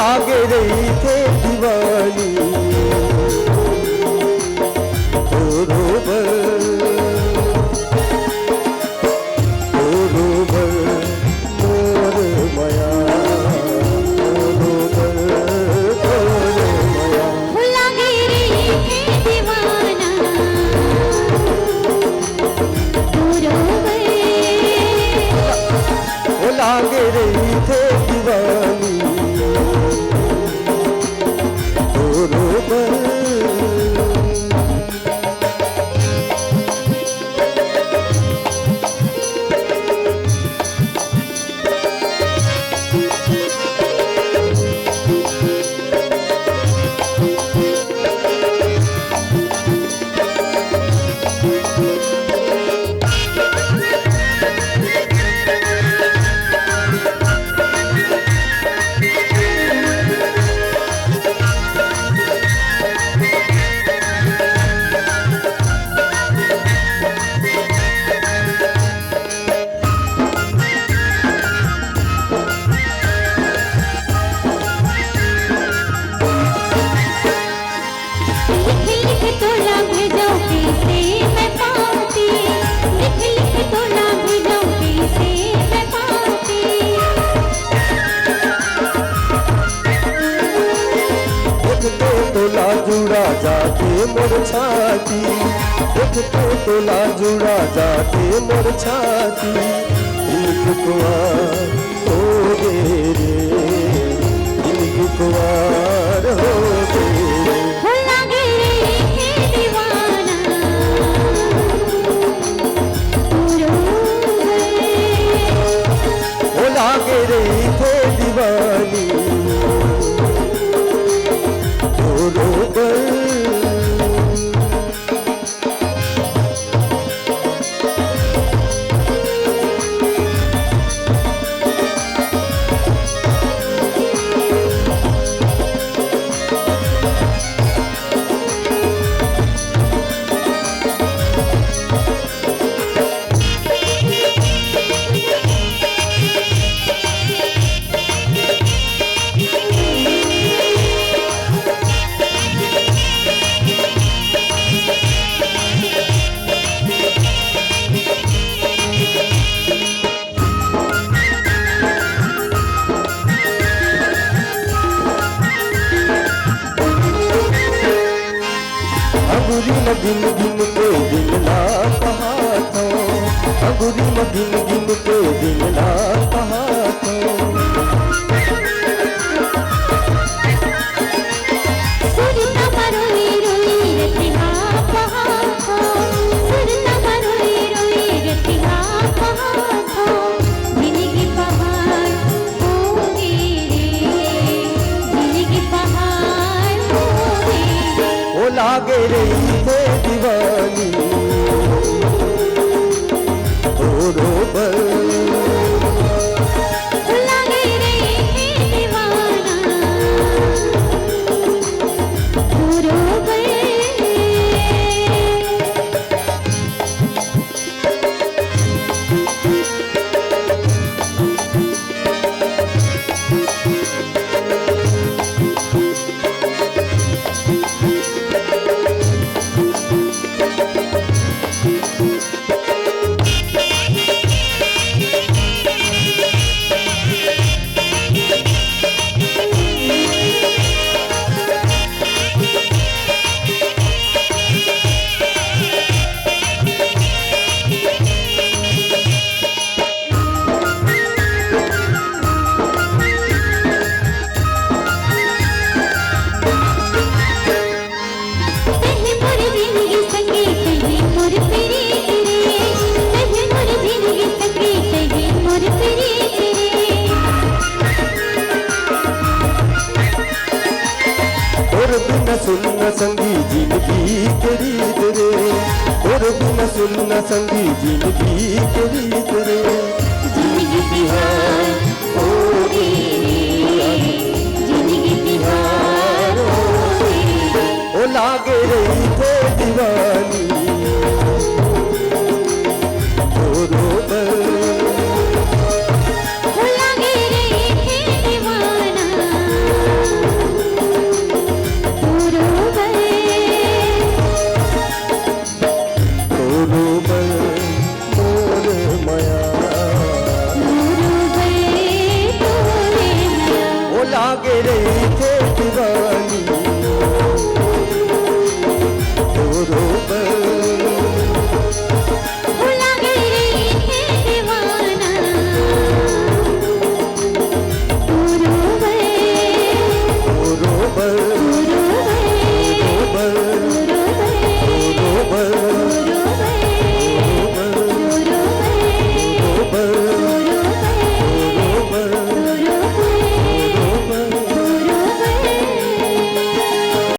लागे रही थे दीवानी बरोबर मोर माया बरोबर माया लागे रही थे दीवाना बरोबर लागे रही थे दीवानी बरोबर तोला जुड़ा जाके मोर छाती तोला जुड़ा जाके मोर छाती दिल कुआर हो गे रे दिल कुआर हो गे लागे रही थे दीवाना वो लागे रही थे दीवानी अंगूरी में गिन गिन के गिनना कहा तो अंगूरी में गिन गिन के गिनना कहा तो सुरता मरोई रोई रतिहा कहा तो सुरता मरोई रोई रतिहा कहा तो जिंदगी पहाड़ हो गे रे जिंदगी पहाड़ हो गे वो लागे रही थे दीवानी बरोबर लागे रही थे दीवाना बरोबर सुनना संगी जिंदगी के रीत रे और बिना सुनना संगी जिंदगी के रीत रे जिंदगी बिहार